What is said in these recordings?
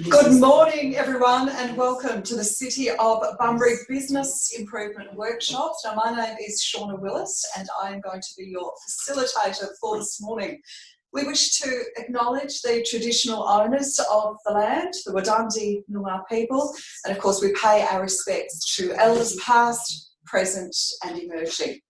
Good morning, everyone, and welcome to the City of Bunbury Business Improvement Workshops. Now, my name is Shauna Willis, and I am going to be your facilitator for this morning. We wish to acknowledge the traditional owners of the land, the Wadandi Noongar people, and of course we pay our respects to elders past, present and emerging.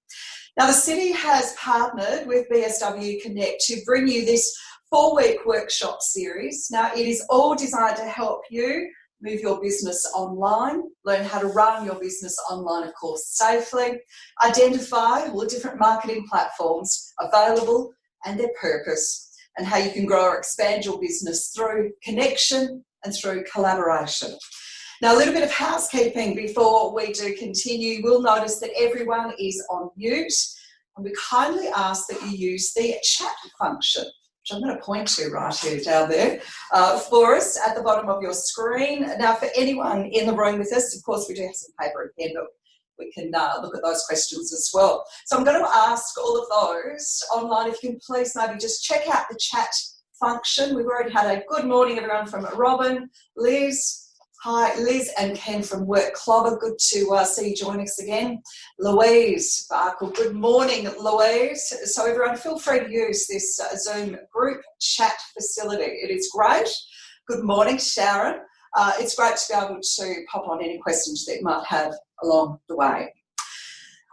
Now, the City has partnered with BSW Connect to bring you this 4-week workshop series. Now, it is all designed to help you move your business online, learn how to run your business online, of course, safely, identify all the different marketing platforms available and their purpose, and how you can grow or expand your business through connection and through collaboration. Now, a little bit of housekeeping before we do continue. We'll notice that everyone is on mute, and we kindly ask that you use the chat function, which I'm going to point to right here down there for us at the bottom of your screen. Now, for anyone in the room with us, of course, we do have some paper and pen, but we can look at those questions as well. So I'm going to ask all of those online, if you can please maybe just check out the chat function. We've already had a good morning, everyone, from Robin, Liz. Hi, Liz and Ken from Work Clobber. Good to see you join us again. Louise Barkle. Good morning, Louise. So everyone, feel free to use this Zoom group chat facility. It is great. Good morning, Sharon. It's great to be able to pop on any questions that you might have along the way.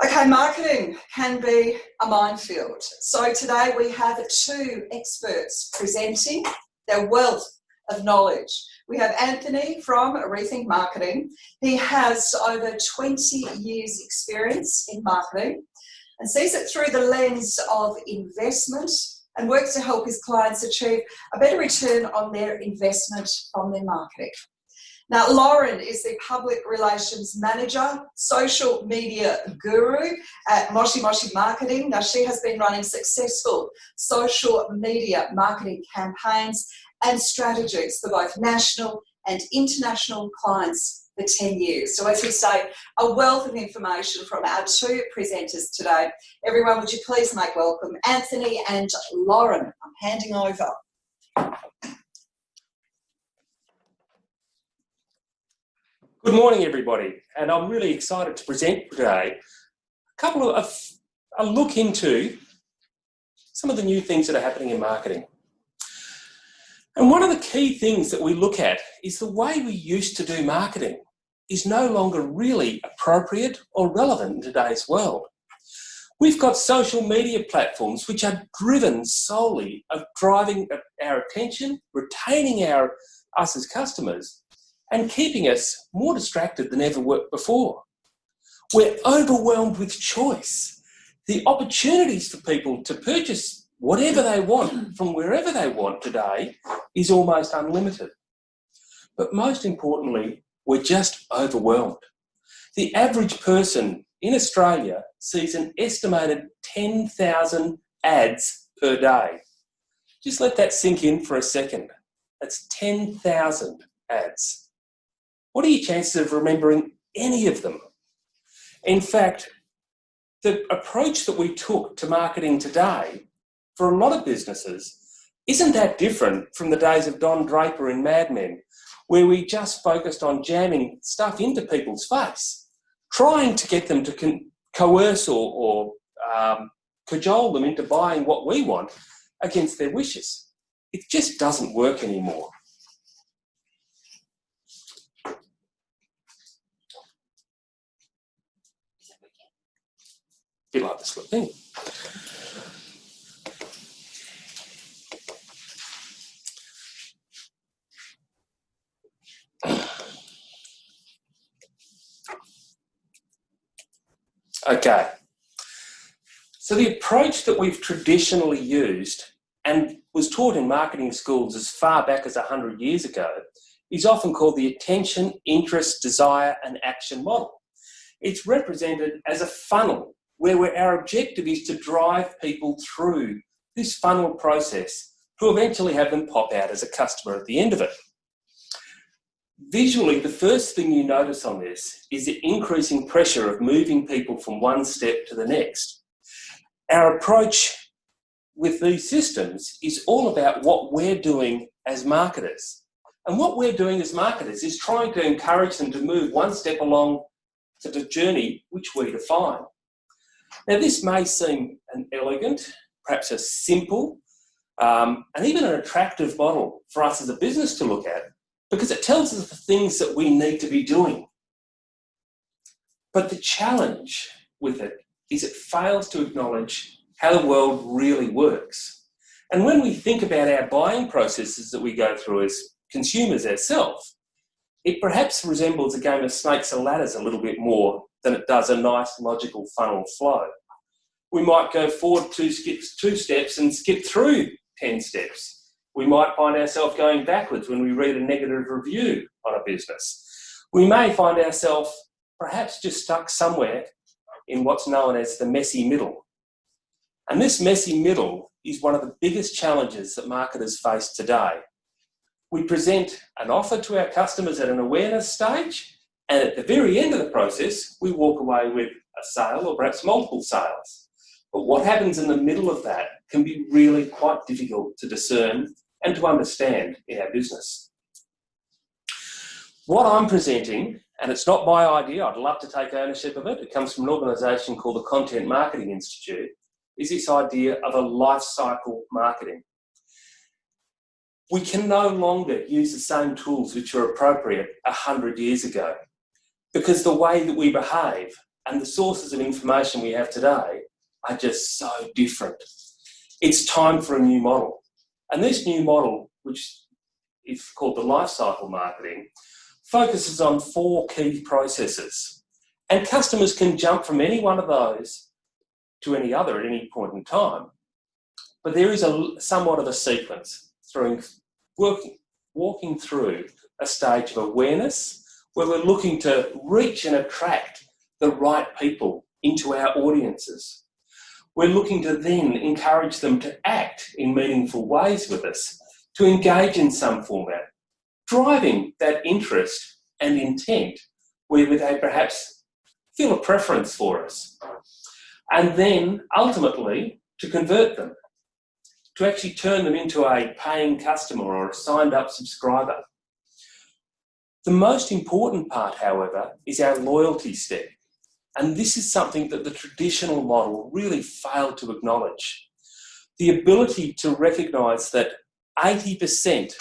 Okay, marketing can be a minefield. So today we have 2 experts presenting their wealth of knowledge. We have Anthony from Rethink Marketing. He has over 20 years experience in marketing and sees it through the lens of investment and works to help his clients achieve a better return on their investment from their marketing. Now, Lauren is the Public Relations Manager, Social Media Guru at Moshi Moshi Marketing. Now, she has been running successful social media marketing campaigns and strategies for both national and international clients for 10 years. So as we say, a wealth of information from our 2 presenters today. Everyone, would you please make welcome Anthony and Lauren. I'm handing over. Good morning, everybody, and I'm really excited to present today a look into some of the new things that are happening in marketing. And one of the key things that we look at is the way we used to do marketing is no longer really appropriate or relevant in today's world. We've got social media platforms which are driven solely of driving our attention, retaining us as customers, and keeping us more distracted than ever before. We're overwhelmed with choice. The opportunities for people to purchase whatever they want from wherever they want today is almost unlimited. But most importantly, we're just overwhelmed. The average person in Australia sees an estimated 10,000 ads per day. Just let that sink in for a second. That's 10,000 ads. What are your chances of remembering any of them? In fact, the approach that we took to marketing today for a lot of businesses isn't that different from the days of Don Draper in Mad Men, where we just focused on jamming stuff into people's face, trying to get them to coerce or cajole them into buying what we want against their wishes. It just doesn't work anymore. Bit like this little thing. Okay, so the approach that we've traditionally used and was taught in marketing schools as far back as 100 years ago is often called the attention, interest, desire and action model. It's represented as a funnel where our objective is to drive people through this funnel process to eventually have them pop out as a customer at the end of it. Visually, the first thing you notice on this is the increasing pressure of moving people from one step to the next. Our approach with these systems is all about what we're doing as marketers. And what we're doing as marketers is trying to encourage them to move one step along to the journey which we define. Now, this may seem an elegant, perhaps a simple, and even an attractive model for us as a business to look at, because it tells us the things that we need to be doing. But the challenge with it is it fails to acknowledge how the world really works. And when we think about our buying processes that we go through as consumers ourselves, it perhaps resembles a game of snakes and ladders a little bit more than it does a nice logical funnel flow. We might go forward two steps and skip through 10 steps. We might find ourselves going backwards when we read a negative review on a business. We may find ourselves perhaps just stuck somewhere in what's known as the messy middle. And this messy middle is one of the biggest challenges that marketers face today. We present an offer to our customers at an awareness stage, and at the very end of the process, we walk away with a sale or perhaps multiple sales. But what happens in the middle of that can be really quite difficult to discern and to understand in our business. What I'm presenting, and it's not my idea, I'd love to take ownership of it, it comes from an organisation called the Content Marketing Institute, is this idea of a life cycle marketing. We can no longer use the same tools which were appropriate 100 years ago, because the way that we behave and the sources of information we have today are just so different. It's time for a new model. And this new model, which is called the life cycle marketing, focuses on 4 key processes. And customers can jump from any one of those to any other at any point in time. But there is somewhat of a sequence through walking through a stage of awareness where we're looking to reach and attract the right people into our audiences. We're looking to then encourage them to act in meaningful ways with us, to engage in some format, driving that interest and intent where they perhaps feel a preference for us. And then ultimately to convert them, to actually turn them into a paying customer or a signed up subscriber. The most important part, however, is our loyalty step. And this is something that the traditional model really failed to acknowledge. The ability to recognise that 80%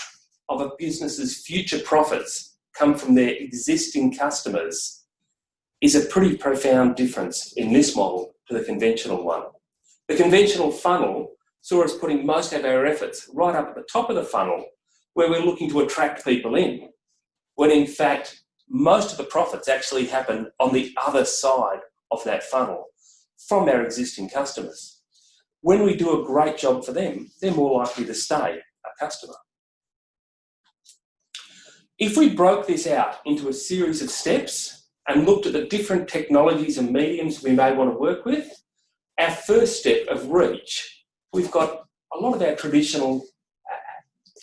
of a business's future profits come from their existing customers is a pretty profound difference in this model to the conventional one. The conventional funnel saw us putting most of our efforts right up at the top of the funnel where we're looking to attract people in, when in fact most of the profits actually happen on the other side of that funnel from our existing customers. When we do a great job for them, they're more likely to stay a customer. If we broke this out into a series of steps and looked at the different technologies and mediums we may want to work with, our first step of reach, we've got a lot of our traditional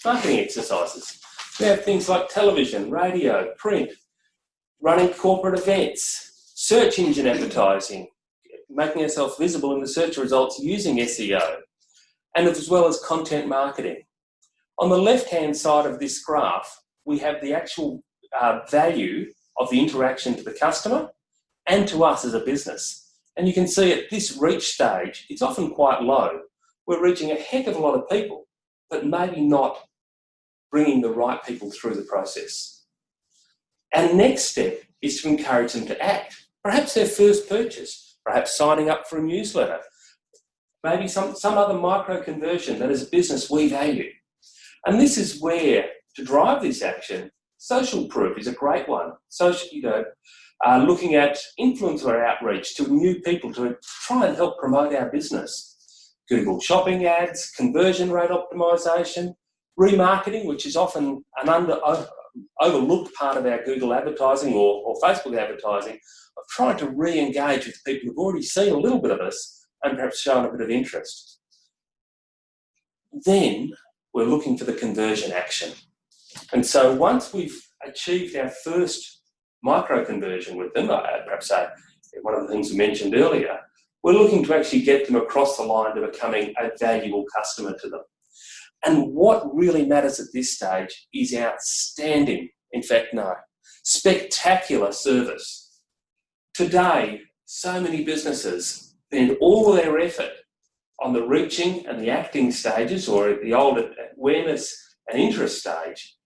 marketing exercises. We have things like television, radio, print, running corporate events, search engine advertising, making ourselves visible in the search results using SEO, and as well as content marketing. On the left-hand side of this graph, we have the actual value of the interaction to the customer and to us as a business. And you can see at this reach stage, it's often quite low. We're reaching a heck of a lot of people, but maybe not bringing the right people through the process. Our next step is to encourage them to act. Perhaps their first purchase, perhaps signing up for a newsletter, maybe some other micro conversion that as a business we value. And this is where, to drive this action, social proof is a great one. Looking at influencer outreach to new people to try and help promote our business. Google shopping ads, conversion rate optimization, remarketing, which is often an overlooked part of our Google advertising or Facebook advertising, of trying to re-engage with people who've already seen a little bit of us and perhaps shown a bit of interest. Then we're looking for the conversion action. And so once we've achieved our first micro conversion with them, perhaps one of the things we mentioned earlier, we're looking to actually get them across the line to becoming a valuable customer to them. And what really matters at this stage is outstanding, in fact, no, spectacular service. Today, so many businesses spend all of their effort on the reaching and the acting stages, or the old awareness and interest stage,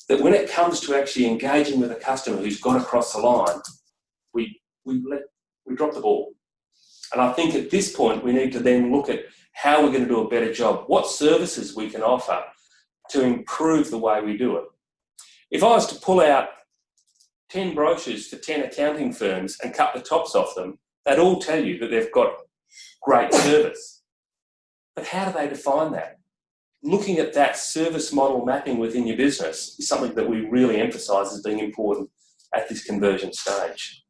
that when it comes to actually engaging with a customer who's got across the line, we drop the ball. And I think at this point we need to then look at how we're going to do a better job, what services we can offer to improve the way we do it. If I was to pull out 10 brochures for 10 accounting firms and cut the tops off them, they'd all tell you that they've got great service. But how do they define that? Looking at that service model mapping within your business is something that we really emphasise as being important at this conversion stage.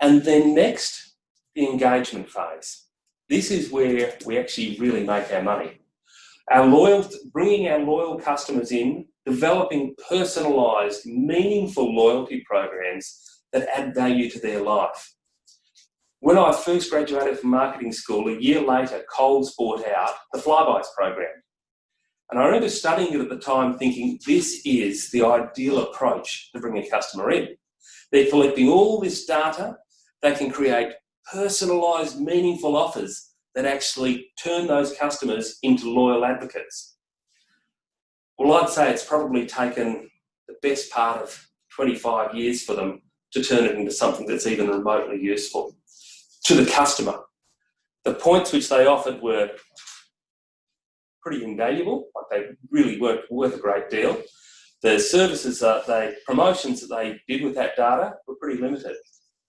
And then next, the engagement phase. This is where we actually really make our money. Bringing our loyal customers in, developing personalised, meaningful loyalty programs that add value to their life. When I first graduated from marketing school, a year later, Coles bought out the Flybuys program. And I remember studying it at the time thinking, this is the ideal approach to bring a customer in. They're collecting all this data, they can create personalised, meaningful offers that actually turn those customers into loyal advocates. Well, I'd say it's probably taken the best part of 25 years for them to turn it into something that's even remotely useful to the customer. The points which they offered were pretty invaluable, like they really weren't worth a great deal. The services promotions that they did with that data were pretty limited.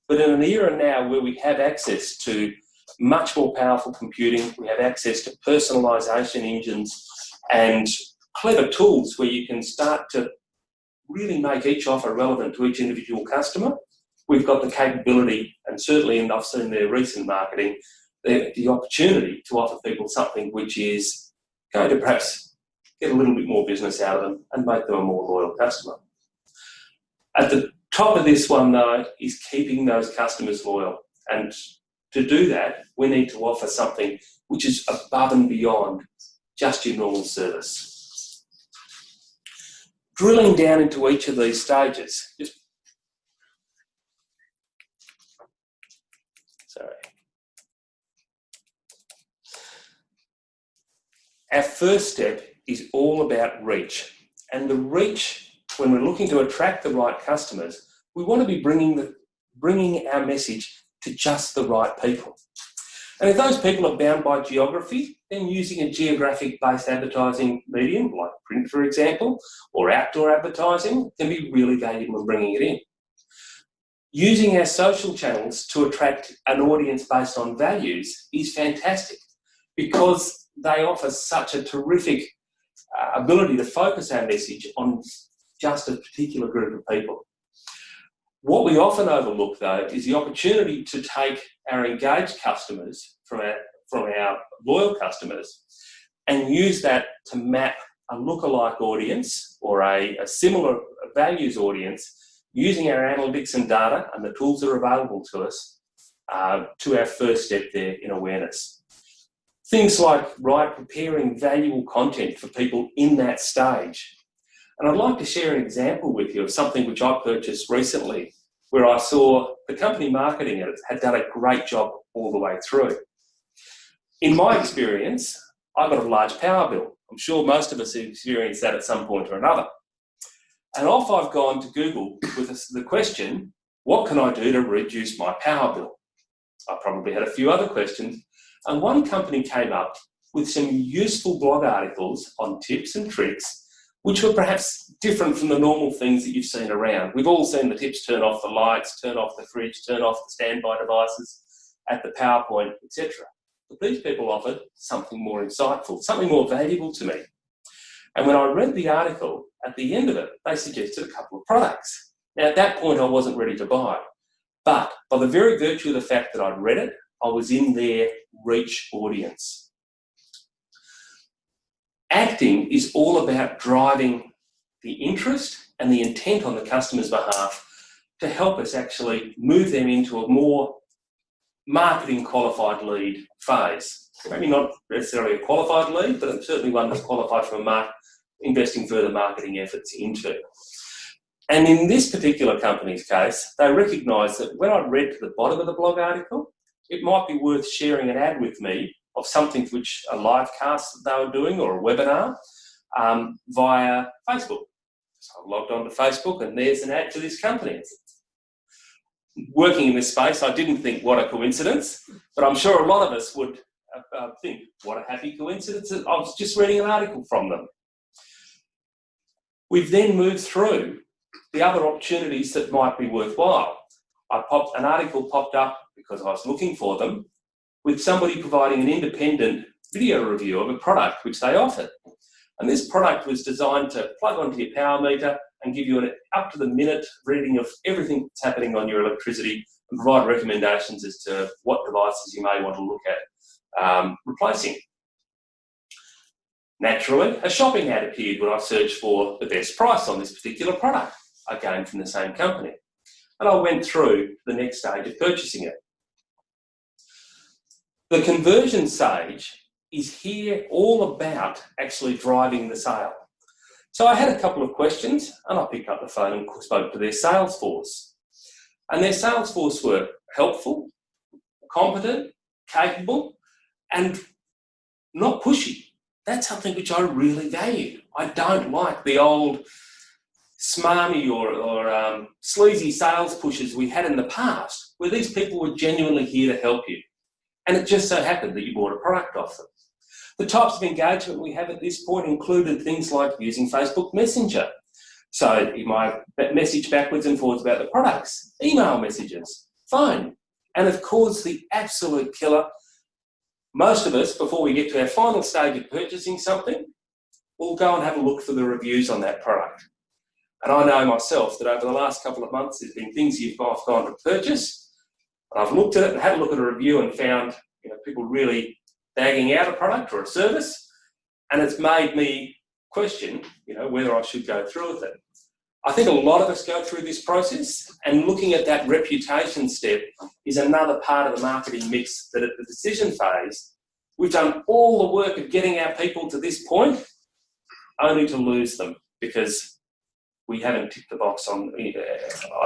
But in an era now where we have access to much more powerful computing, we have access to personalisation engines and clever tools where you can start to really make each offer relevant to each individual customer. We've got the capability, and certainly, and I've seen their recent marketing, the opportunity to offer people something which is going to perhaps get a little bit more business out of them and make them a more loyal customer. At the top of this one, though, is keeping those customers loyal. And to do that, we need to offer something which is above and beyond just your normal service. Drilling down into each of these stages, Our first step is all about reach. And the reach, when we're looking to attract the right customers, we want to be bringing our message to just the right people. And if those people are bound by geography, then using a geographic-based advertising medium, like print, for example, or outdoor advertising, can be really valuable in bringing it in. Using our social channels to attract an audience based on values is fantastic because they offer such a terrific ability to focus our message on just a particular group of people. What we often overlook, though, is the opportunity to take our engaged customers from our loyal customers and use that to map a lookalike audience or a similar values audience using our analytics and data and the tools that are available to us to our first step there in awareness. Things like preparing valuable content for people in that stage. And I'd like to share an example with you of something which I purchased recently, where I saw the company marketing it had done a great job all the way through. In my experience, I got a large power bill. I'm sure most of us have experienced that at some point or another. And off I've gone to Google with the question, what can I do to reduce my power bill? I probably had a few other questions. And one company came up with some useful blog articles on tips and tricks, which were perhaps different from the normal things that you've seen around. We've all seen the tips: turn off the lights, turn off the fridge, turn off the standby devices at the PowerPoint, etc. But these people offered something more insightful, something more valuable to me. And when I read the article, at the end of it, they suggested a couple of products. Now, at that point, I wasn't ready to buy. But by the very virtue of the fact that I'd read it, I was in their reach audience. Acting is all about driving the interest and the intent on the customer's behalf to help us actually move them into a more marketing qualified lead phase. Maybe not necessarily a qualified lead, but certainly one that's qualified for investing further marketing efforts into. And in this particular company's case, they recognised that when I read to the bottom of the blog article, it might be worth sharing an ad with me of something which a live cast that they were doing or a webinar via Facebook. So I logged on to Facebook and there's an ad to this company. Working in this space, I didn't think what a coincidence, but I'm sure a lot of us would think what a happy coincidence. I was just reading an article from them. We've then moved through the other opportunities that might be worthwhile. An article popped up because I was looking for them with somebody providing an independent video review of a product which they offered. And this product was designed to plug onto your power meter and give you an up-to-the-minute reading of everything that's happening on your electricity and provide recommendations as to what devices you may want to look at replacing. Naturally, a shopping ad appeared when I searched for the best price on this particular product, again from the same company. And I went through the next stage of purchasing it. The conversion stage is here all about actually driving the sale. So I had a couple of questions and I picked up the phone and spoke to their sales force. And their sales force were helpful, competent, capable, and not pushy. That's something which I really value. I don't like the old smarmy or sleazy sales pushes we had in the past, where these people were genuinely here to help you. And it just so happened that you bought a product off them. The types of engagement we have at this point included things like using Facebook Messenger. So you might message backwards and forwards about the products, email messages, phone, and of course the absolute killer. Most of us, before we get to our final stage of purchasing something, we'll go and have a look for the reviews on that product. And I know myself that over the last couple of months, there's been things I've gone to purchase, and I've looked at it and had a look at a review and found people really bagging out a product or a service, and it's made me question whether I should go through with it. I think a lot of us go through this process, and looking at that reputation step is another part of the marketing mix that at the decision phase, we've done all the work of getting our people to this point only to lose them because we haven't ticked the box on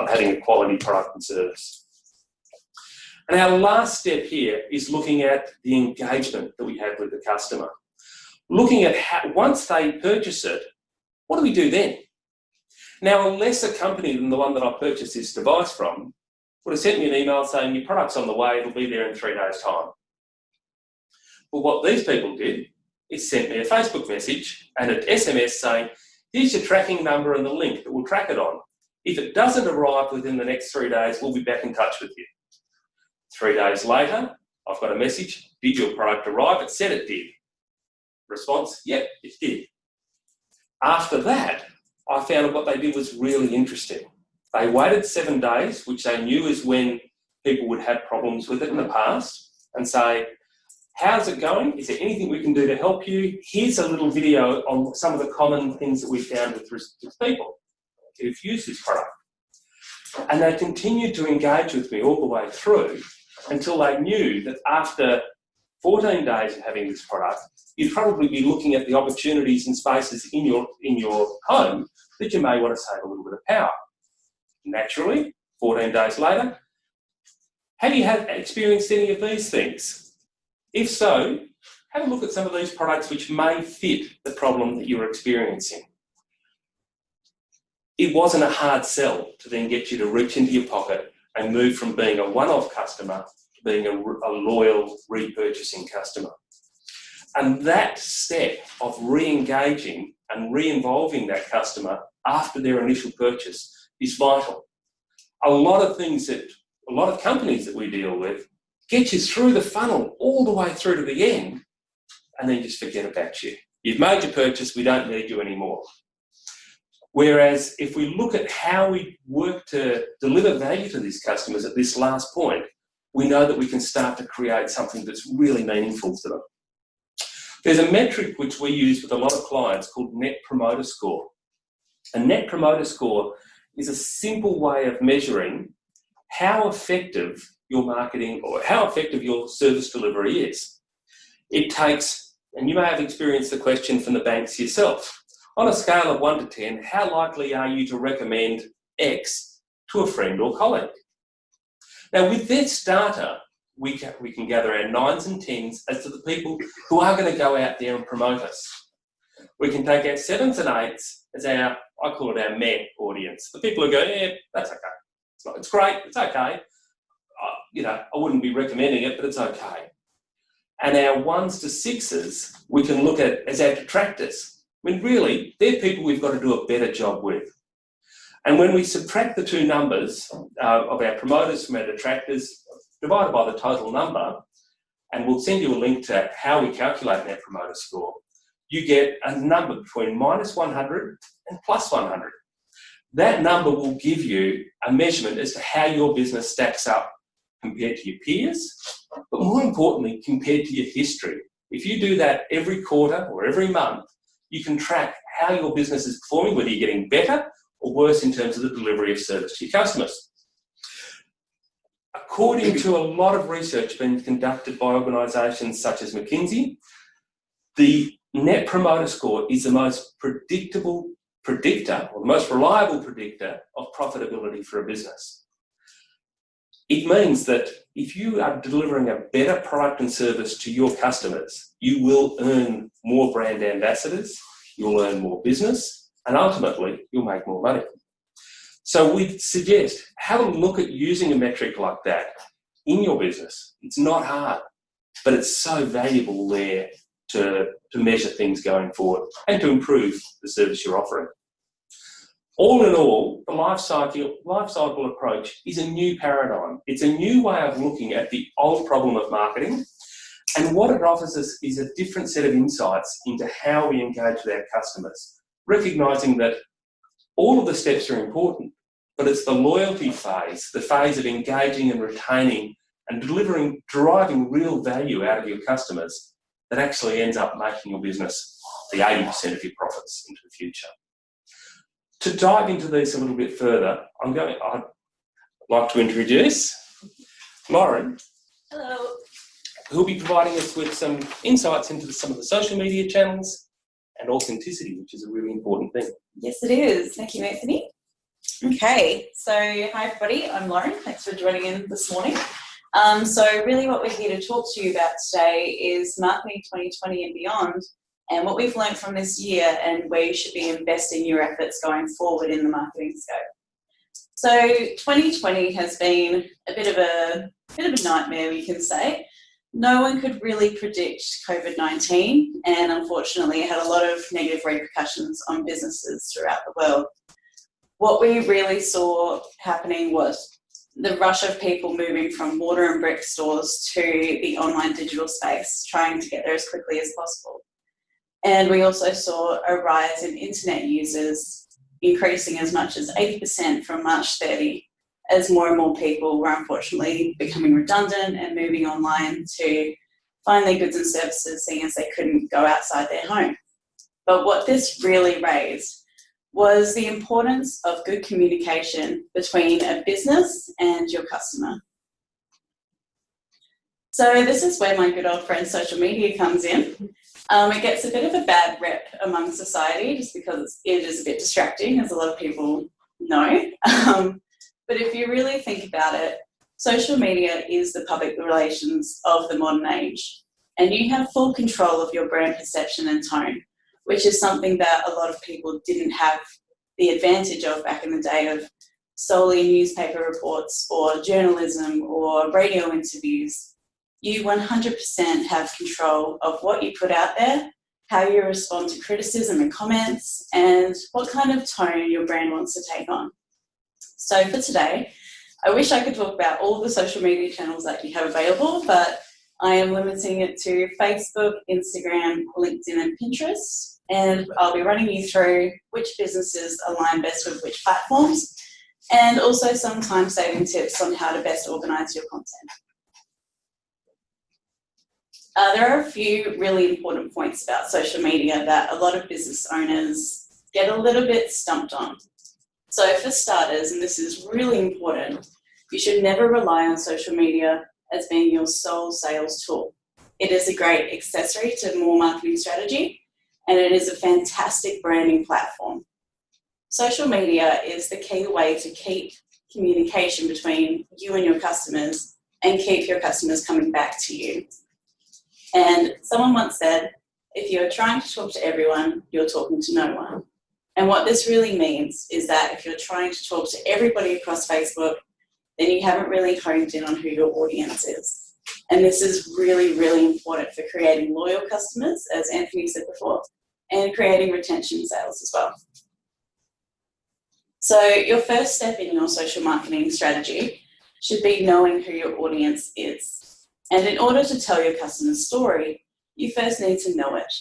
having a quality product and service. And our last step here is looking at the engagement that we have with the customer. Looking at how, once they purchase it, what do we do then? Now, a lesser company than the one that I purchased this device from would have sent me an email saying, your product's on the way, it'll be there in 3 days' time. But what these people did is sent me a Facebook message and an SMS saying, here's your tracking number and the link that we'll track it on. If it doesn't arrive within the next 3 days, we'll be back in touch with you. 3 days later, I've got a message, did your product arrive? It said it did. Response, yep, it did. After that, I found what they did was really interesting. They waited 7 days, which they knew is when people would have problems with it in the past, and say, how's it going? Is there anything we can do to help you? Here's a little video on some of the common things that we found with people who've used this product. And they continued to engage with me all the way through until they knew that after 14 days of having this product, you'd probably be looking at the opportunities and spaces in your home that you may want to save a little bit of power. Naturally, 14 days later, have you experienced any of these things? If so, have a look at some of these products which may fit the problem that you're experiencing. It wasn't a hard sell to then get you to reach into your pocket and move from being a one-off customer to being a loyal, repurchasing customer. And that step of re-engaging and re-involving that customer after their initial purchase is vital. A lot of companies that we deal with get you through the funnel all the way through to the end and then just forget about you. You've made your purchase, we don't need you anymore. Whereas if we look at how we work to deliver value to these customers at this last point, we know that we can start to create something that's really meaningful to them. There's a metric which we use with a lot of clients called Net Promoter Score. A Net Promoter Score is a simple way of measuring how effective your marketing or how effective your service delivery is. It takes, and you may have experienced the question from the banks yourself, on a scale of 1 to 10, how likely are you to recommend X to a friend or colleague? Now, with this data, we can gather our 9s and 10s as to the people who are going to go out there and promote us. We can take our 7s and 8s as our, I call it our meh audience. The people who go, yeah, that's okay. It's great, it's okay. I wouldn't be recommending it, but it's okay. And our 1s to 6s, we can look at as our detractors. I mean, really, they're people we've got to do a better job with. And when we subtract the two numbers of our promoters from our detractors, divided by the total number, and we'll send you a link to how we calculate that promoter score, you get a number between -100 and +100. That number will give you a measurement as to how your business stacks up compared to your peers, but more importantly, compared to your history. If you do that every quarter or every month, you can track how your business is performing, whether you're getting better or worse in terms of the delivery of service to your customers. According to a lot of research being conducted by organisations such as McKinsey, the Net Promoter Score is the most predictable predictor, or the most reliable predictor of profitability for a business. It means that if you are delivering a better product and service to your customers, you will earn more brand ambassadors, you'll earn more business, and ultimately, you'll make more money. So we suggest, have a look at using a metric like that in your business. It's not hard, but it's so valuable there to measure things going forward and to improve the service you're offering. All in all, the life cycle approach is a new paradigm. It's a new way of looking at the old problem of marketing, and what it offers us is a different set of insights into how we engage with our customers, recognising that all of the steps are important, but it's the loyalty phase, the phase of engaging and retaining and deriving real value out of your customers that actually ends up making your business the 80% of your profits into the future. To dive into these a little bit further, I'd like to introduce Lauren. Hello. Who'll be providing us with some insights into some of the social media channels and authenticity, which is a really important thing. Yes, it is. Thank you, Anthony. Okay, so hi everybody, I'm Lauren. Thanks for joining in this morning. So really what we're here to talk to you about today is marketing 2020 and beyond, and what we've learned from this year and where you should be investing your efforts going forward in the marketing scope. So 2020 has been a bit of a nightmare, we can say. No one could really predict COVID-19, and unfortunately it had a lot of negative repercussions on businesses throughout the world. What we really saw happening was the rush of people moving from mortar and brick stores to the online digital space, trying to get there as quickly as possible. And we also saw a rise in internet users increasing as much as 80% from March 30, as more and more people were unfortunately becoming redundant and moving online to find their goods and services, seeing as they couldn't go outside their home. But what this really raised was the importance of good communication between a business and your customer. So this is where my good old friend social media comes in. It gets a bit of a bad rep among society just because it is a bit distracting, as a lot of people know. But if you really think about it, social media is the public relations of the modern age, and you have full control of your brand perception and tone, which is something that a lot of people didn't have the advantage of back in the day of solely newspaper reports or journalism or radio interviews. You 100% have control of what you put out there, how you respond to criticism and comments, and what kind of tone your brand wants to take on. So for today, I wish I could talk about all the social media channels that you have available, but I am limiting it to Facebook, Instagram, LinkedIn, and Pinterest. And I'll be running you through which businesses align best with which platforms, and also some time-saving tips on how to best organise your content. There are a few really important points about social media that a lot of business owners get a little bit stumped on. So for starters, and this is really important, You should never rely on social media as being your sole sales tool. It is a great accessory to more marketing strategy, and it is a fantastic branding platform. Social media is the key way to keep communication between you and your customers and keep your customers coming back to you. And someone once said, if you're trying to talk to everyone, you're talking to no one. And what this really means is that if you're trying to talk to everybody across Facebook, then you haven't really honed in on who your audience is. And this is really, really important for creating loyal customers, as Anthony said before, and creating retention sales as well. So your first step in your social marketing strategy should be knowing who your audience is. And in order to tell your customer's story, you first need to know it.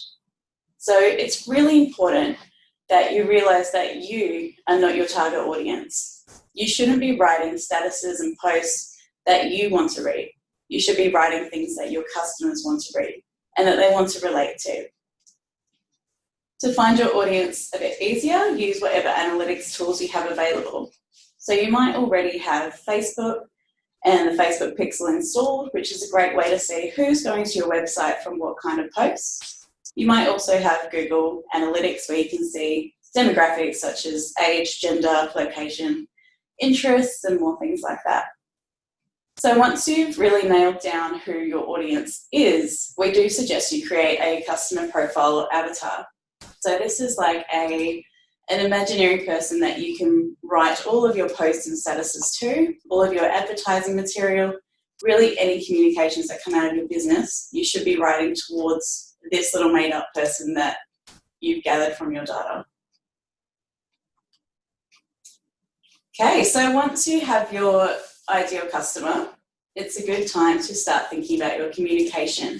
So it's really important that you realize that you are not your target audience. You shouldn't be writing statuses and posts that you want to read. You should be writing things that your customers want to read and that they want to relate to. To find your audience a bit easier, use whatever analytics tools you have available. So you might already have Facebook and the Facebook Pixel installed, which is a great way to see who's going to your website from what kind of posts. You might also have Google Analytics where you can see demographics such as age, gender, location, interests, and more things like that. So once you've really nailed down who your audience is, we do suggest you create a customer profile or avatar. So this is like an imaginary person that you can write all of your posts and statuses to, all of your advertising material, really any communications that come out of your business, you should be writing towards this little made up person that you've gathered from your data. Okay, so once you have your ideal customer, it's a good time to start thinking about your communication.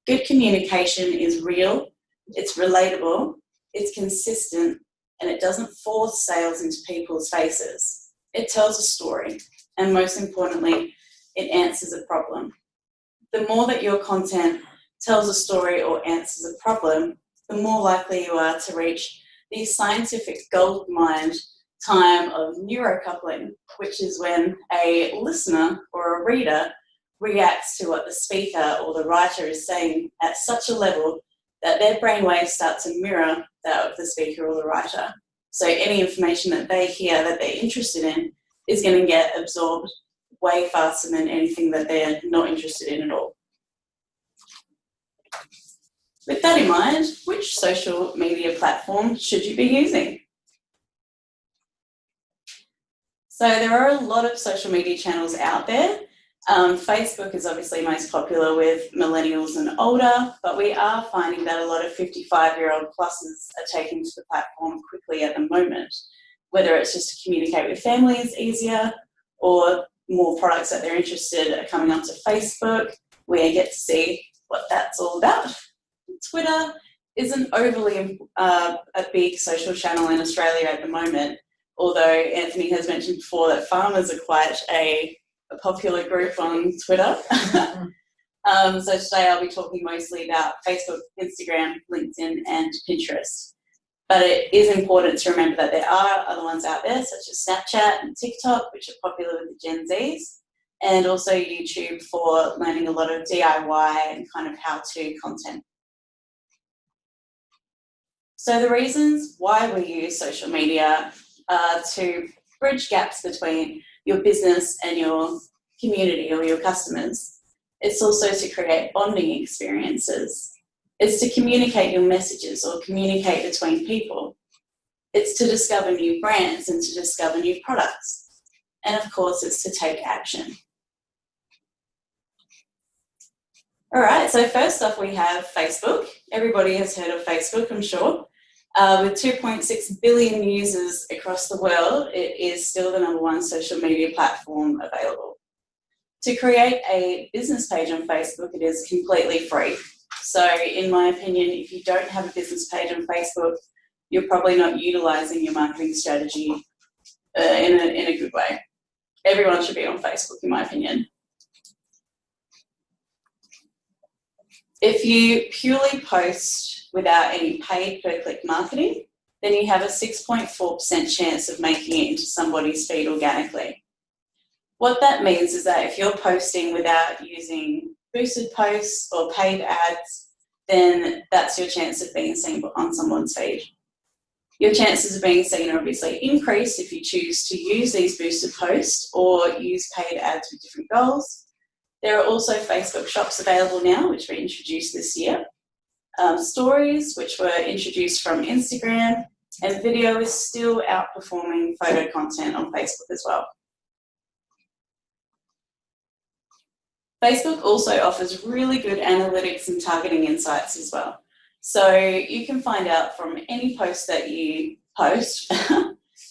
Good communication is real, it's relatable, it's consistent, and it doesn't force sales into people's faces. It tells a story, and most importantly, it answers a problem. The more that your content tells a story or answers a problem, the more likely you are to reach the scientific gold mine time of neurocoupling, which is when a listener or a reader reacts to what the speaker or the writer is saying at such a level that their brainwaves start to mirror that of the speaker or the writer. So any information that they hear that they're interested in is going to get absorbed way faster than anything that they're not interested in at all. With that in mind, which social media platform should you be using? So there are a lot of social media channels out there. Facebook is obviously most popular with millennials and older, but we are finding that a lot of 55-year-old pluses are taking to the platform quickly at the moment, whether it's just to communicate with families easier or more products that they're interested in are coming onto Facebook, where you get to see what that's all about. Twitter isn't overly a big social channel in Australia at the moment, although Anthony has mentioned before that farmers are quite a popular group on Twitter. So today I'll be talking mostly about Facebook, Instagram, LinkedIn, and Pinterest. But it is important to remember that there are other ones out there, such as Snapchat and TikTok, which are popular with the Gen Zs, and also YouTube for learning a lot of DIY and kind of how-to content. So the reasons why we use social media are to bridge gaps between your business and your community or your customers. It's also to create bonding experiences. It's to communicate your messages or communicate between people. It's to discover new brands and to discover new products. And of course, it's to take action. All right, so first off, we have Facebook. Everybody has heard of Facebook, I'm sure. With 2.6 billion users across the world, it is still the #1 social media platform available. To create a business page on Facebook, it is completely free. So in my opinion, if you don't have a business page on Facebook, you're probably not utilising your marketing strategy in a good way. Everyone should be on Facebook, in my opinion. If you purely post without any paid per-click marketing, then you have a 6.4% chance of making it into somebody's feed organically. What that means is that if you're posting without using boosted posts or paid ads, then that's your chance of being seen on someone's feed. Your chances of being seen are obviously increased if you choose to use these boosted posts or use paid ads with different goals. There are also Facebook shops available now, which were introduced this year. Stories, which were introduced from Instagram, and video is still outperforming photo content on Facebook as well. Facebook also offers really good analytics and targeting insights as well. So you can find out from any post that you post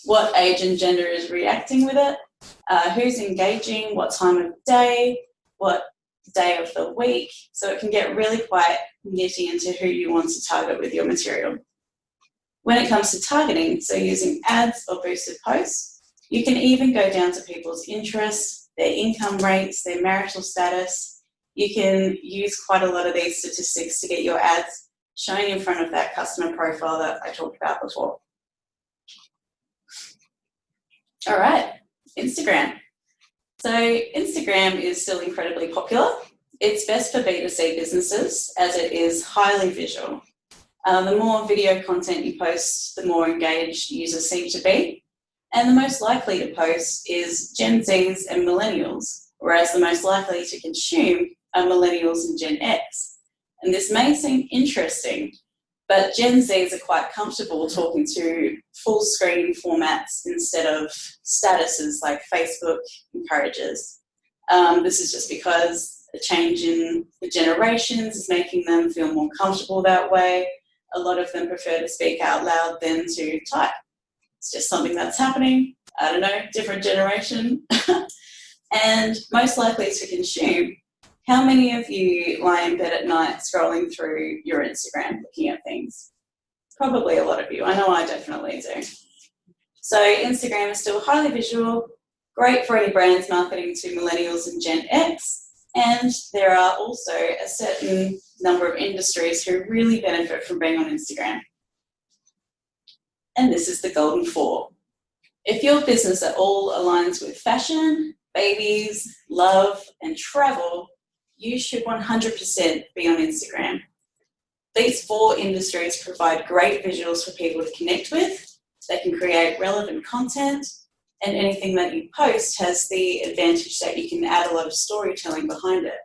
what age and gender is reacting with it, who's engaging, what time of day, what day of the week. So it can get really quite nitty into who you want to target with your material. When it comes to targeting, so using ads or boosted posts, you can even go down to people's interests, their income rates, their marital status. You can use quite a lot of these statistics to get your ads showing in front of that customer profile that I talked about before. All right, Instagram. So Instagram is still incredibly popular. It's best for B2C businesses as it is highly visual. The more video content you post, the more engaged users seem to be. And the most likely to post is Gen Zs and millennials, whereas the most likely to consume are millennials and Gen X. And this may seem interesting, but Gen Zs are quite comfortable talking to full screen formats instead of statuses like Facebook encourages. This is just because a change in the generations is making them feel more comfortable that way. A lot of them prefer to speak out loud than to type. It's just something that's happening. I don't know, different generation. And most likely to consume. How many of you lie in bed at night scrolling through your Instagram, looking at things? Probably a lot of you. I know I definitely do. So Instagram is still highly visual, great for any brands marketing to millennials and Gen X. And there are also a certain number of industries who really benefit from being on Instagram. And this is the golden four. If your business at all aligns with fashion, babies, love, and travel, you should 100% be on Instagram. These four industries provide great visuals for people to connect with. They can create relevant content, and anything that you post has the advantage that you can add a lot of storytelling behind it.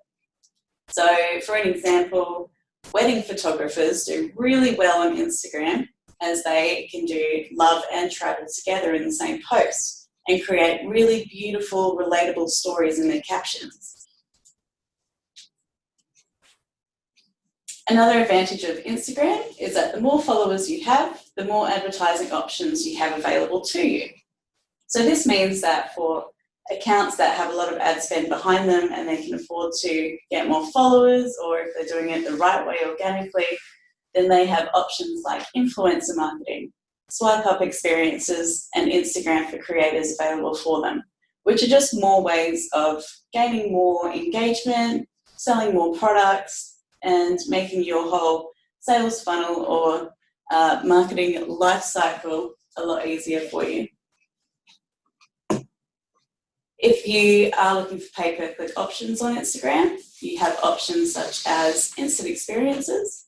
So for an example, wedding photographers do really well on Instagram as they can do love and travel together in the same post and create really beautiful, relatable stories in their captions. Another advantage of Instagram is that the more followers you have, the more advertising options you have available to you. So this means that for accounts that have a lot of ad spend behind them and they can afford to get more followers, or if they're doing it the right way organically, then they have options like influencer marketing, swipe up experiences, and Instagram for creators available for them, which are just more ways of gaining more engagement, selling more products, and making your whole sales funnel or marketing life cycle a lot easier for you. If you are looking for pay-per-click options on Instagram, you have options such as instant experiences,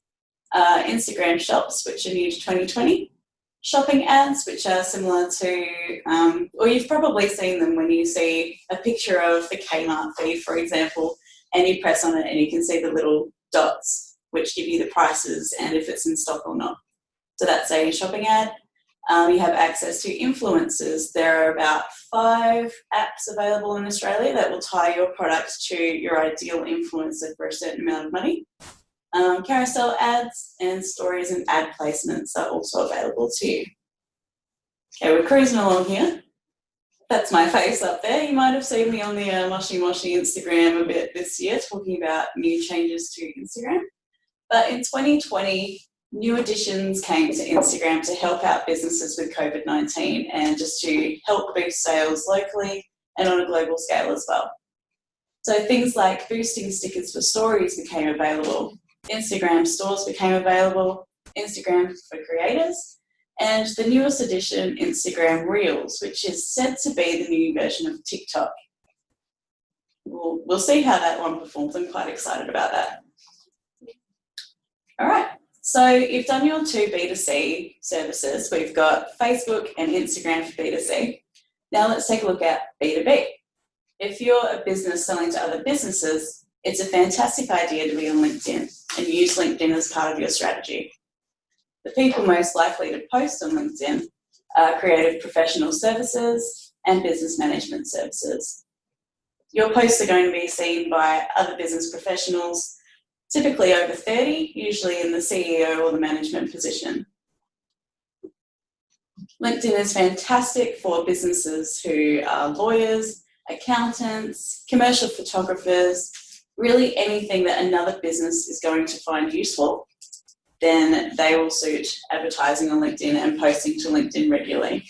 Instagram shops, which are new to 2020, shopping ads, which are similar to, or you've probably seen them when you see a picture of the Kmart feed, for example, and you press on it and you can see the little dots which give you the prices and if it's in stock or not. So that's a shopping ad. You have access to influencers. There are about 5 apps available in Australia that will tie your product to your ideal influencer for a certain amount of money. Carousel ads and stories and ad placements are also available to you. Okay, we're cruising along here. That's my face up there. You might have seen me on the Moshi Moshi Instagram a bit this year talking about new changes to Instagram. But in 2020, new additions came to Instagram to help out businesses with COVID-19 and just to help boost sales locally and on a global scale as well. So things like boosting stickers for stories became available. Instagram stores became available, Instagram for creators, and the newest addition, Instagram Reels, which is said to be the new version of TikTok. we'll see how that one performs. I'm quite excited about that. All right, so you've done your two B2C services. We've got Facebook and Instagram for B2C. Now let's take a look at B2B. If you're a business selling to other businesses, it's a fantastic idea to be on LinkedIn and use LinkedIn as part of your strategy. The people most likely to post on LinkedIn are creative professional services and business management services. Your posts are going to be seen by other business professionals, typically over 30, usually in the CEO or the management position. LinkedIn is fantastic for businesses who are lawyers, accountants, commercial photographers, really anything that another business is going to find useful, then they will suit advertising on LinkedIn and posting to LinkedIn regularly.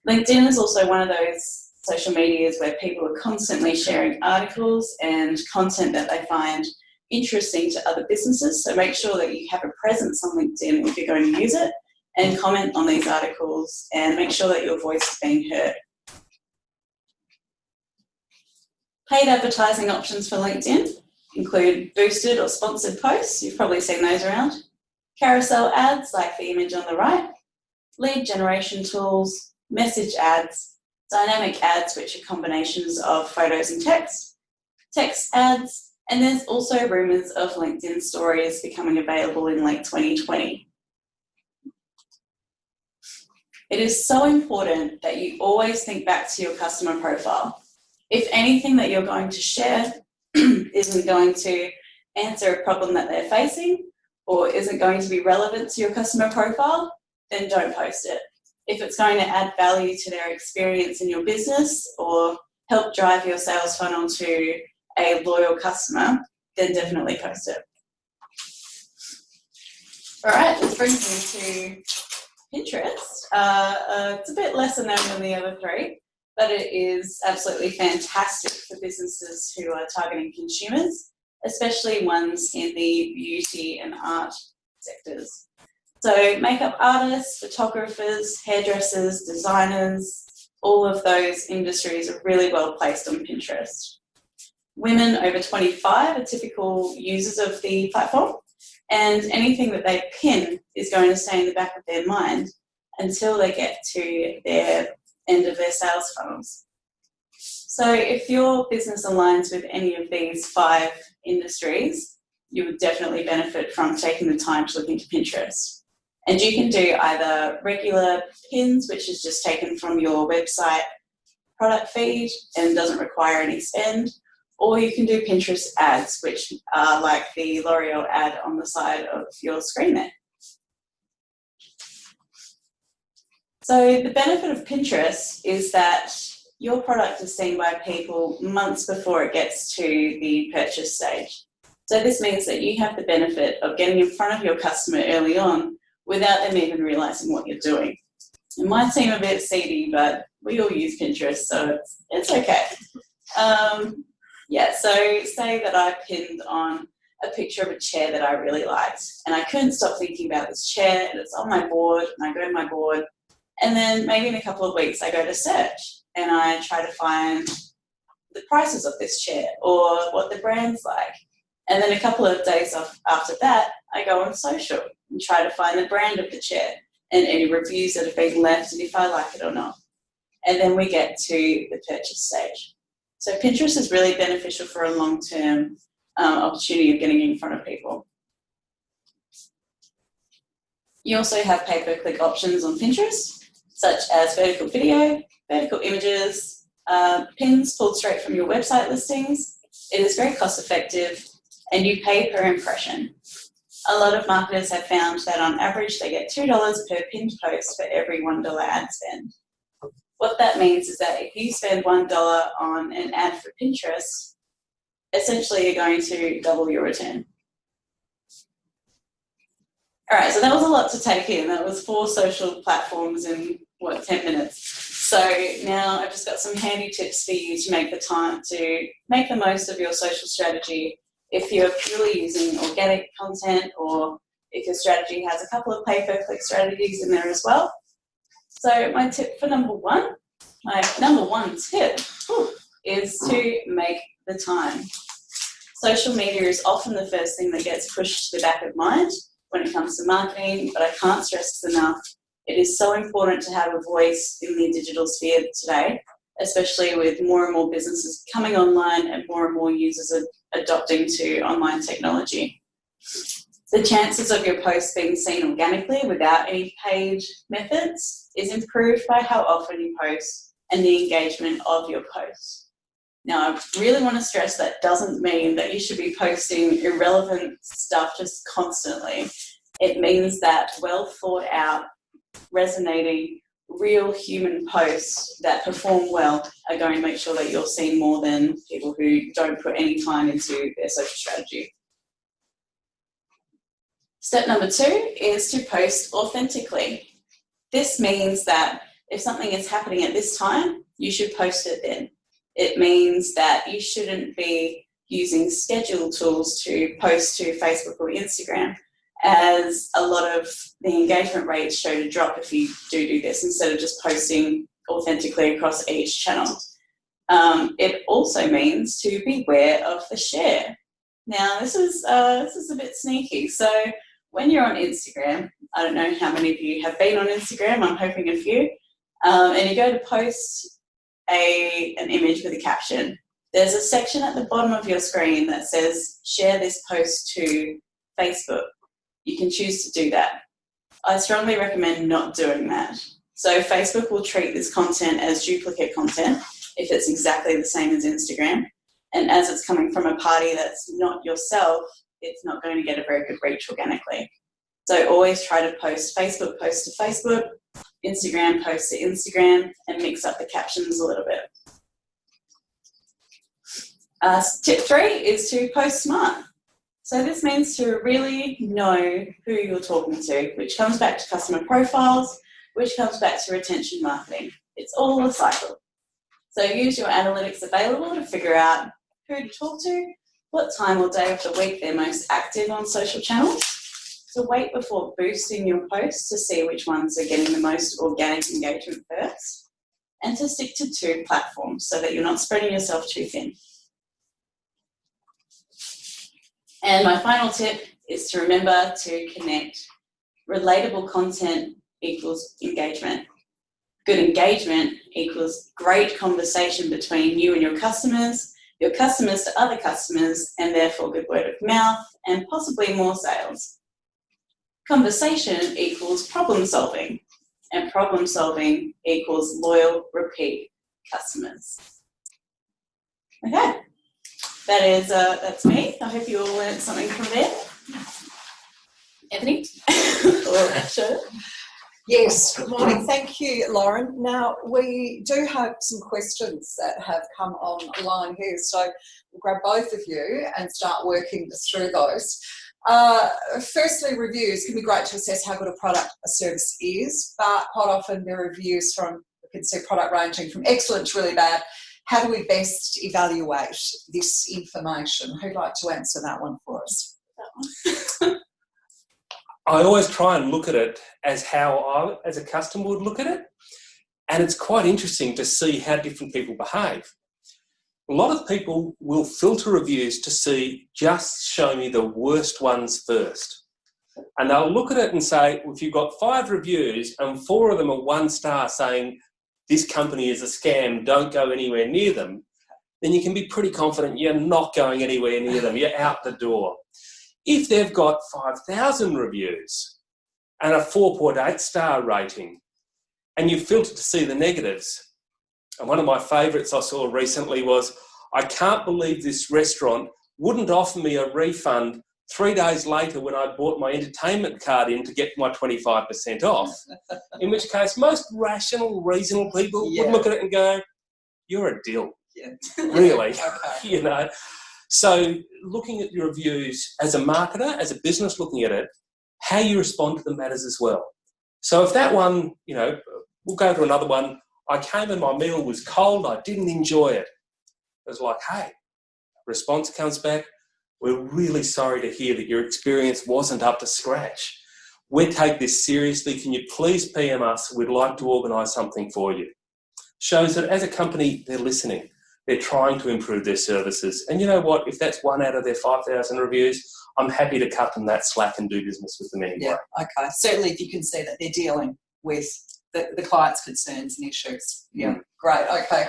LinkedIn is also one of those social medias where people are constantly sharing articles and content that they find interesting to other businesses. So make sure that you have a presence on LinkedIn if you're going to use it, and comment on these articles and make sure that your voice is being heard. Paid advertising options for LinkedIn include boosted or sponsored posts. You've probably seen those around. Carousel ads, like the image on the right. Lead generation tools, message ads, dynamic ads, which are combinations of photos and text ads, and there's also rumours of LinkedIn stories becoming available in late 2020. It is so important that you always think back to your customer profile. If anything that you're going to share isn't going to answer a problem that they're facing or isn't going to be relevant to your customer profile, then don't post it. If it's going to add value to their experience in your business or help drive your sales funnel to a loyal customer, then definitely post it. All right, this brings me to Pinterest. It's a bit lesser known than the other three, but it is absolutely fantastic for businesses who are targeting consumers, especially ones in the beauty and art sectors. So makeup artists, photographers, hairdressers, designers, all of those industries are really well placed on Pinterest. Women over 25 are typical users of the platform, and anything that they pin is going to stay in the back of their mind until they get to their end of their sales funnels. So if your business aligns with any of these 5 industries, you would definitely benefit from taking the time to look into Pinterest. And you can do either regular pins, which is just taken from your website product feed and doesn't require any spend, or you can do Pinterest ads, which are like the L'Oreal ad on the side of your screen there. So the benefit of Pinterest is that your product is seen by people months before it gets to the purchase stage. So this means that you have the benefit of getting in front of your customer early on without them even realising what you're doing. It might seem a bit seedy, but we all use Pinterest, so it's okay. So say that I pinned on a picture of a chair that I really liked, and I couldn't stop thinking about this chair, and it's on my board, and I go to my board, and then maybe in a couple of weeks I go to search, and I try to find the prices of this chair or what the brand's like. And then a couple of days after that, I go on social and try to find the brand of the chair and any reviews that have been left and if I like it or not. And then we get to the purchase stage. So Pinterest is really beneficial for a long-term opportunity of getting in front of people. You also have pay-per-click options on Pinterest, such as vertical video, vertical images, pins pulled straight from your website listings. It is very cost-effective, and you pay per impression. A lot of marketers have found that on average they get $2 per pinned post for every $1 ad spend. What that means is that if you spend $1 on an ad for Pinterest, essentially you're going to double your return. All right, so that was a lot to take in. That was 4 social platforms in, 10 minutes. So now I've just got some handy tips for you to make the most of your social strategy if you're purely using organic content or if your strategy has a couple of pay-per-click strategies in there as well. So my number one tip is to make the time. Social media is often the first thing that gets pushed to the back of mind when it comes to marketing, but I can't stress this enough. It is so important to have a voice in the digital sphere today, especially with more and more businesses coming online and more users are adopting to online technology. The chances of your post being seen organically without any paid methods is improved by how often you post and the engagement of your posts. Now, I really want to stress that doesn't mean that you should be posting irrelevant stuff just constantly. It means that well thought out, resonating, real human posts that perform well are going to make sure that you're seen more than people who don't put any time into their social strategy. Step number 2 is to post authentically. This means that if something is happening at this time, you should post it then. It means that you shouldn't be using schedule tools to post to Facebook or Instagram, as a lot of the engagement rates show to drop if you do this instead of just posting authentically across each channel. It also means to beware of the share. Now, this is a bit sneaky. So when you're on Instagram, I don't know how many of you have been on Instagram, I'm hoping a few, and you go to post an image with a caption, there's a section at the bottom of your screen that says share this post to Facebook. You can choose to do that. I strongly recommend not doing that. So Facebook will treat this content as duplicate content if it's exactly the same as Instagram. And as it's coming from a party that's not yourself, it's not going to get a very good reach organically. So always try to post Facebook post to Facebook, Instagram post to Instagram, and mix up the captions a little bit. Tip 3 is to post smart. So this means to really know who you're talking to, which comes back to customer profiles, which comes back to retention marketing. It's all a cycle. So use your analytics available to figure out who to talk to, what time or day of the week they're most active on social channels. So wait before boosting your posts to see which ones are getting the most organic engagement first, and to stick to 2 platforms so that you're not spreading yourself too thin. And my final tip is to remember to connect. Relatable content equals engagement. Good engagement equals great conversation between you and your customers to other customers, and therefore good word of mouth and possibly more sales. Conversation equals problem solving, and problem solving equals loyal, repeat customers. Okay, that's me. I hope you all learned something from there. Anthony? Or Shirley? Yes, good morning. Thank you, Lauren. Now, we do have some questions that have come online here, so we'll grab both of you and start working through those. Firstly, reviews can be great to assess how good a product or service is, but quite often there are reviews from, you can see product ranging from excellent to really bad. How do we best evaluate this information? Who'd like to answer that one for us? That one. I always try and look at it as how I, as a customer, would look at it. And it's quite interesting to see how different people behave. A lot of people will filter reviews to see, just show me the worst ones first. And they'll look at it and say, if you've got 5 reviews and 4 of them are 1 star saying, this company is a scam, don't go anywhere near them, then you can be pretty confident you're not going anywhere near them, you're out the door. If they've got 5,000 reviews and a 4.8 star rating, and you filter to see the negatives, and one of my favourites I saw recently was, I can't believe this restaurant wouldn't offer me a refund 3 days later when I bought my entertainment card in to get my 25% off. In which case, most rational, reasonable people would look at it and go, you're a dill, really, Okay. you know. So looking at your reviews as a marketer, as a business looking at it, how you respond to them matters as well. So if that one, you know, we'll go to another one, I came and my meal was cold, I didn't enjoy it. It was like, hey, response comes back, we're really sorry to hear that your experience wasn't up to scratch. We take this seriously, can you please PM us, we'd like to organise something for you. Shows that as a company, they're listening. They're trying to improve their services. And you know what? If that's 1 out of their 5,000 reviews, I'm happy to cut them that slack and do business with them anyway. Yeah, okay. Certainly if you can see that they're dealing with the client's concerns and issues. Yeah, great, okay.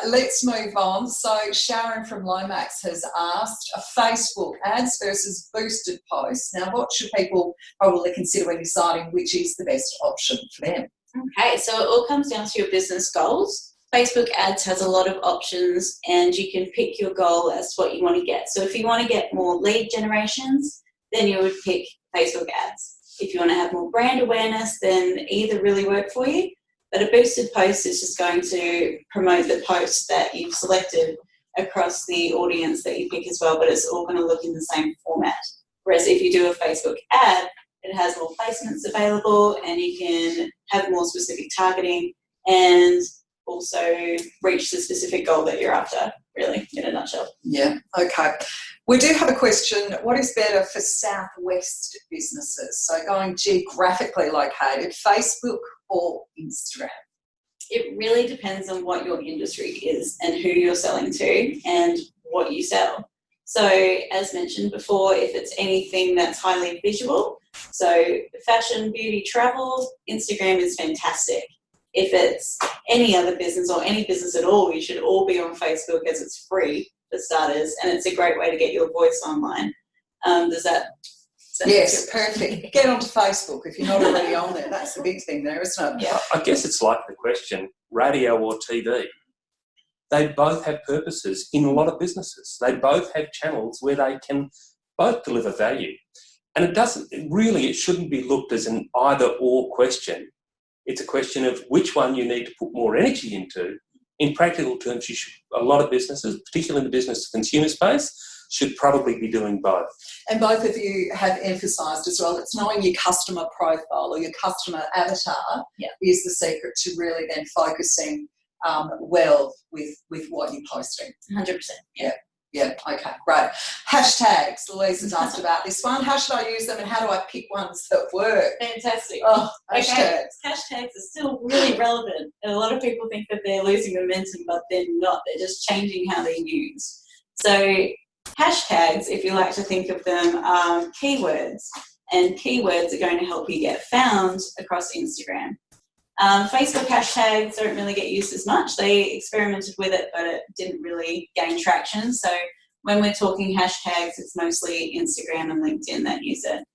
Let's move on. So Sharon from Lomax has asked, Facebook ads versus boosted posts. Now, what should people probably consider when deciding which is the best option for them? Okay, so it all comes down to your business goals. Facebook ads has a lot of options and you can pick your goal as to what you want to get. So if you want to get more lead generations, then you would pick Facebook ads. If you want to have more brand awareness, then either really work for you. But a boosted post is just going to promote the post that you've selected across the audience that you pick as well, but it's all going to look in the same format. Whereas if you do a Facebook ad, it has more placements available and you can have more specific targeting and also reach the specific goal that you're after, really, in a nutshell. Yeah, okay. We do have a question. What is better for Southwest businesses? So going geographically located, Facebook or Instagram? It really depends on what your industry is and who you're selling to and what you sell. So as mentioned before, if it's anything that's highly visual, so fashion, beauty, travel, Instagram is fantastic. If it's any other business or any business at all, you should all be on Facebook as it's free for starters and it's a great way to get your voice online. Does that Yes, perfect. Get onto Facebook if you're not already on there. That's the big thing there, isn't it? Yeah. I guess it's like the question, radio or TV. They both have purposes in a lot of businesses. They both have channels where they can both deliver value. And it shouldn't be looked as an either or question. It's a question of which one you need to put more energy into. In practical terms, a lot of businesses, particularly in the business to consumer space, should probably be doing both. And both of you have emphasised as well, it's knowing your customer profile or your customer avatar is the secret to really then focusing well with what you're posting. 100%. Yeah, okay, great. Hashtags, Louise has asked about this one. How should I use them and how do I pick ones that work? Fantastic. Oh, hashtags. Okay. Hashtags are still really relevant. And a lot of people think that they're losing momentum, but they're not. They're just changing how they're used. So hashtags, if you like to think of them, are keywords. And keywords are going to help you get found across Instagram. Facebook hashtags don't really get used as much. They experimented with it, but it didn't really gain traction. So when we're talking hashtags, it's mostly Instagram and LinkedIn that use it.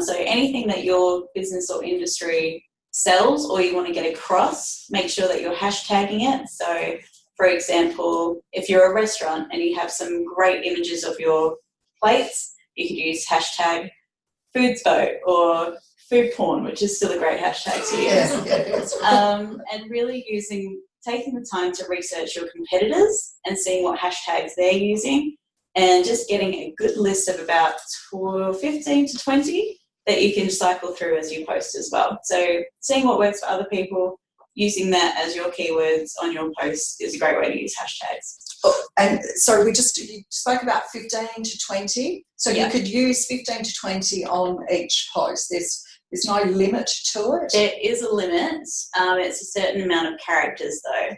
So anything that your business or industry sells or you want to get across, make sure that you're hashtagging it. So for example, if you're a restaurant and you have some great images of your plates, you could use hashtag foodspo or food porn, which is still a great hashtag to use. And really taking the time to research your competitors and seeing what hashtags they're using and just getting a good list of about 15 to 20 that you can cycle through as you post as well. So seeing what works for other people, using that as your keywords on your posts is a great way to use hashtags. Oh, and sorry, you spoke about 15 to 20. So you could use 15 to 20 on each post. There's no limit to it? There is a limit. It's a certain amount of characters though.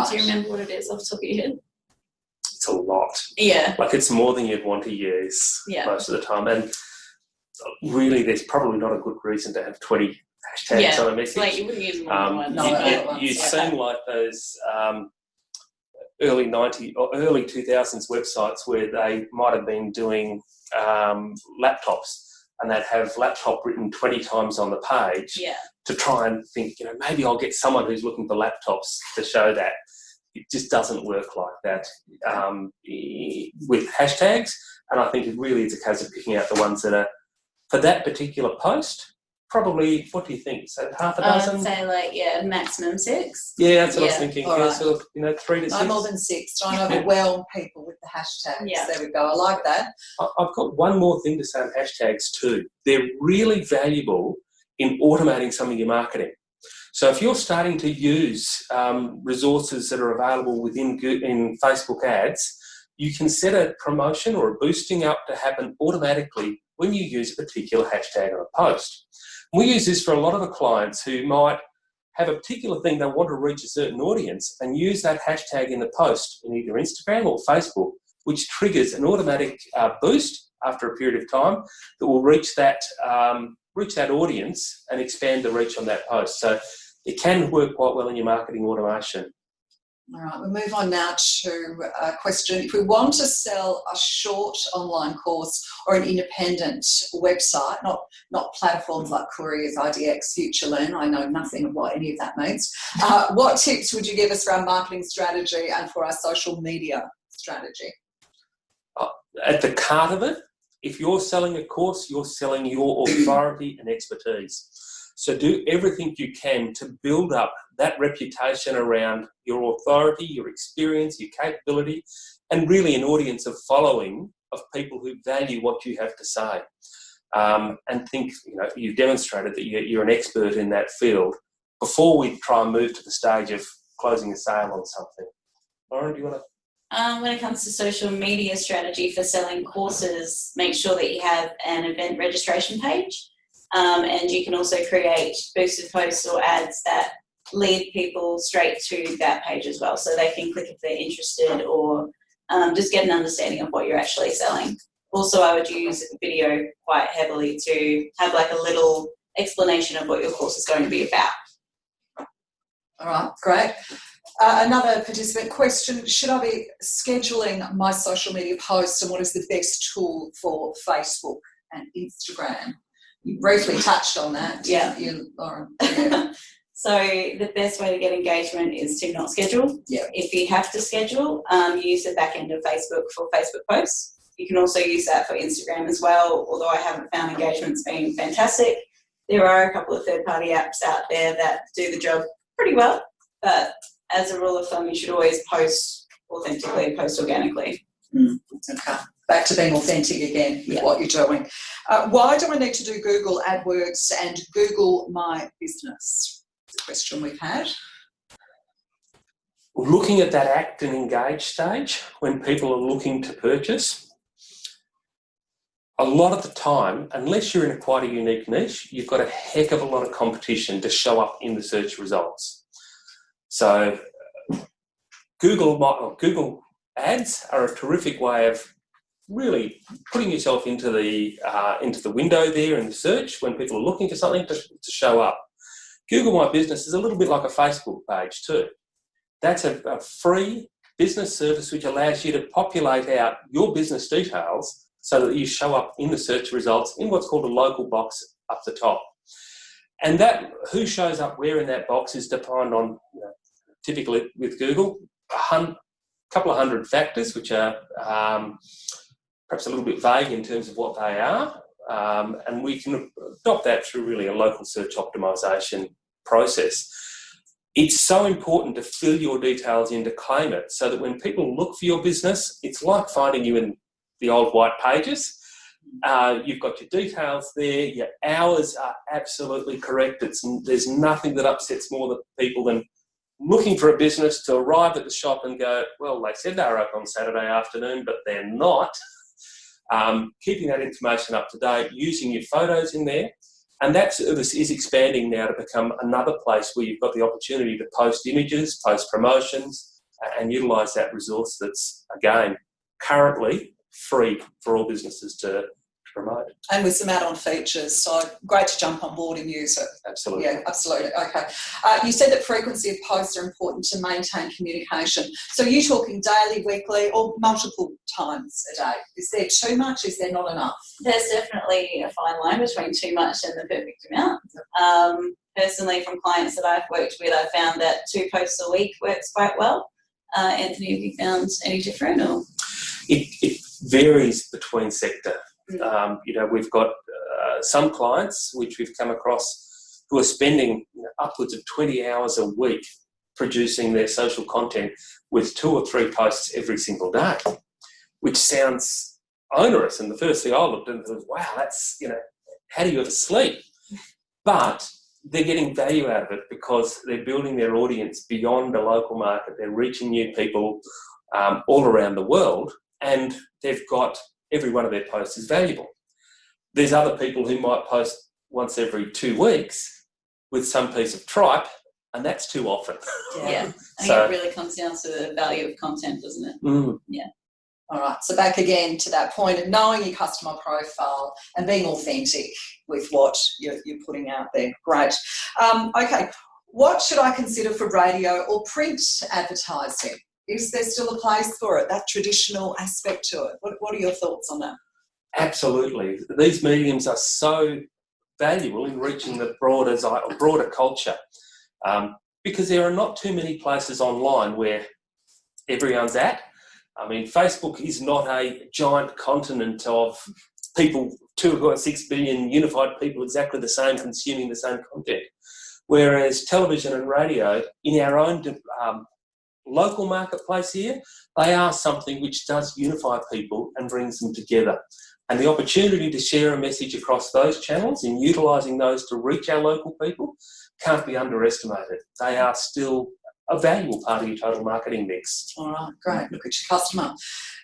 Do you remember what it is off the top of your head? It's a lot. Yeah. Like it's more than you'd want to use most of the time. And really there's probably not a good reason to have 20 hashtags on a message. Like you wouldn't use more than one. You seem like those early 90s or early 2000s websites where they might have been doing laptops and they'd have laptop written 20 times on the page to try and think, maybe I'll get someone who's looking for laptops to show that. It just doesn't work like that with hashtags. And I think it really is a case of picking out the ones that are, for that particular post, probably, what do you think? So half a dozen? I'd say maximum 6. Yeah, that's what I was thinking. All right. Sort of, 3 to 6. No more than 6. Don't overwhelm people with the hashtags. Yeah. There we go. I like that. I've got one more thing to say on hashtags too. They're really valuable in automating some of your marketing. So if you're starting to use resources that are available in Facebook ads, you can set a promotion or a boosting up to happen automatically when you use a particular hashtag on a post. We use this for a lot of the clients who might have a particular thing they want to reach a certain audience and use that hashtag in the post in either Instagram or Facebook, which triggers an automatic boost after a period of time that will reach that audience and expand the reach on that post. So it can work quite well in your marketing automation. All right, we'll move on now to a question. If we want to sell a short online course or an independent website, not platforms like Couriers, IDX, FutureLearn, I know nothing of what any of that means, what tips would you give us for our marketing strategy and for our social media strategy? At the heart of it, if you're selling a course, you're selling your authority and expertise. So do everything you can to build up that reputation around your authority, your experience, your capability, and really an audience of following of people who value what you have to say. And think, you've demonstrated that you're an expert in that field before we try and move to the stage of closing a sale on something. Lauren, do you want to? When it comes to social media strategy for selling courses, make sure that you have an event registration page. And you can also create boosted posts or ads that lead people straight to that page as well, so they can click if they're interested or just get an understanding of what you're actually selling. Also, I would use video quite heavily to have like a little explanation of what your course is going to be about. All right, great. Another participant question, should I be scheduling my social media posts, and what is the best tool for Facebook and Instagram? You briefly touched on that, yeah. Lauren. Yeah. So the best way to get engagement is to not schedule. Yeah. If you have to schedule, use the back end of Facebook for Facebook posts. You can also use that for Instagram as well, although I haven't found engagements being fantastic. There are a couple of third-party apps out there that do the job pretty well, but as a rule of thumb, you should always post authentically and post organically. Okay. Back to being authentic again with what you're doing. Why do I need to do Google AdWords and Google My Business? It's a question we've had. Looking at that act and engage stage when people are looking to purchase, a lot of the time, unless you're in quite a unique niche, you've got a heck of a lot of competition to show up in the search results. So Google Ads are a terrific way of really putting yourself into the window there in the search when people are looking for something to show up. Google My Business is a little bit like a Facebook page too. That's a free business service which allows you to populate out your business details so that you show up in the search results in what's called a local box up the top. And that who shows up where in that box is defined on, typically with Google, a couple of hundred factors, which are perhaps a little bit vague in terms of what they are, and we can adopt that through really a local search optimization process. It's so important to fill your details in to claim it so that when people look for your business, it's like finding you in the old white pages. You've got your details there, your hours are absolutely correct. There's nothing that upsets more people than looking for a business to arrive at the shop and go, well, they said they were open on Saturday afternoon, but they're not. Keeping that information up to date, using your photos in there, and that service is expanding now to become another place where you've got the opportunity to post images, post promotions, and utilise that resource that's, again, currently free for all businesses to promote. And with some add-on features, so great to jump on board and use it. Absolutely. Yeah, absolutely. Okay. You said that frequency of posts are important to maintain communication. So are you talking daily, weekly, or multiple times a day? Is there too much? Is there not enough? There's definitely a fine line between too much and the perfect amount. Personally, from clients that I've worked with, I've found that 2 posts a week works quite well. Anthony, have you found any different? Or? It varies between sector. We've got some clients which we've come across who are spending upwards of 20 hours a week producing their social content with 2 or 3 posts every single day, which sounds onerous. And the first thing I looked at was, wow, that's, how do you ever sleep? But they're getting value out of it because they're building their audience beyond a local market. They're reaching new people all around the world, and they've got every one of their posts is valuable. There's other people who might post once every 2 weeks with some piece of tripe, and that's too often. Yeah. I So- think it really comes down to the value of content, doesn't it? Mm. All right, so back again to that point of knowing your customer profile and being authentic with what you're putting out there. Great. Okay, what should I consider for radio or print advertising? Is there still a place for it, that traditional aspect to it? What are your thoughts on that? Absolutely. These mediums are so valuable in reaching the broader culture, because there are not too many places online where everyone's at. I mean, Facebook is not a giant continent of people, 2.6 billion unified people, exactly the same, consuming the same content. Whereas television and radio, in our own local marketplace here, they are something which does unify people and brings them together. And the opportunity to share a message across those channels and utilising those to reach our local people can't be underestimated. They are still a valuable part of your total marketing mix. All right, great. Look at your customer.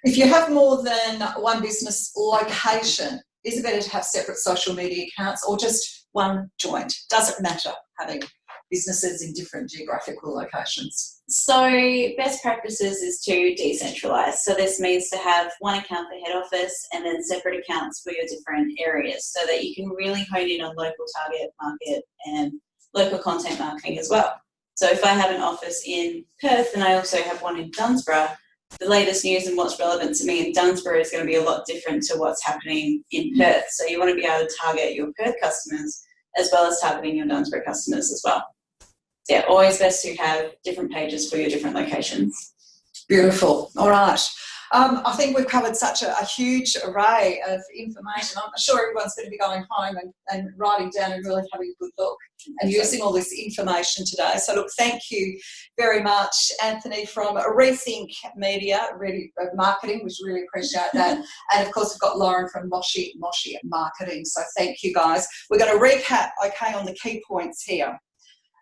If you have more than one business location, is it better to have separate social media accounts or just one joint? Does it matter having businesses in different geographical locations? So best practices is to decentralise. So this means to have one account for head office and then separate accounts for your different areas so that you can really hone in on local target market and local content marketing as well. So if I have an office in Perth and I also have one in Dunsborough, the latest news and what's relevant to me in Dunsborough is going to be a lot different to what's happening in Perth. So you want to be able to target your Perth customers as well as targeting your Dunsborough customers as well. So yeah, always best to have different pages for your different locations. Beautiful. All right. I think we've covered such a huge array of information. I'm sure everyone's going to be going home and writing down and really having a good look and using all this information today. So look, thank you very much, Anthony from Rethink Marketing. We really appreciate that. And of course, we've got Lauren from Moshi Moshi Marketing. So thank you guys. We're going to recap, okay, on the key points here.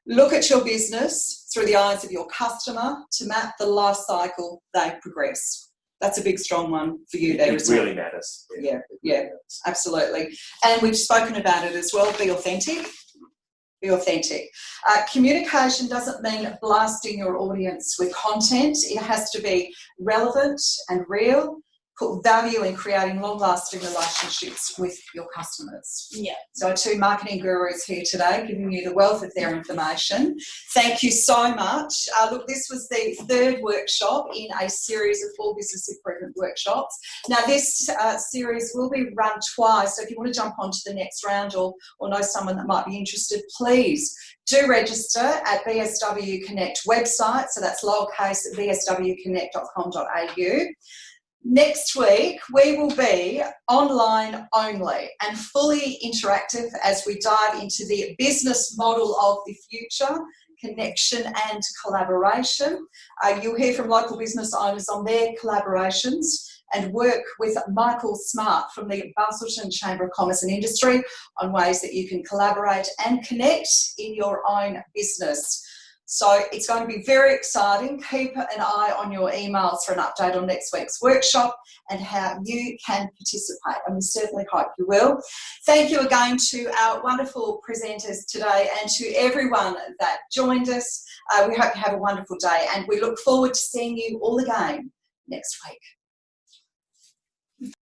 Look at your business through the eyes of your customer to map the life cycle they progress. That's a big, strong one for you there as well. It really matters. Yeah, absolutely. And we've spoken about it as well. Be authentic. Be authentic. Communication doesn't mean blasting your audience with content. It has to be relevant and real. Put value in creating long-lasting relationships with your customers. Yeah. So our two marketing gurus here today giving you the wealth of their information. Thank you so much. Look, this was the third workshop in a series of 4 business improvement workshops. Now, this series will be run twice, so if you want to jump onto the next round or know someone that might be interested, please do register at BSW Connect website. So that's lowercase bswconnect.com.au. Next week, we will be online only and fully interactive as we dive into the business model of the future, connection and collaboration. You'll hear from local business owners on their collaborations and work with Michael Smart from the Busselton Chamber of Commerce and Industry on ways that you can collaborate and connect in your own business. So it's going to be very exciting. Keep an eye on your emails for an update on next week's workshop and how you can participate. And we certainly hope you will. Thank you again to our wonderful presenters today and to everyone that joined us. We hope you have a wonderful day and we look forward to seeing you all again next week.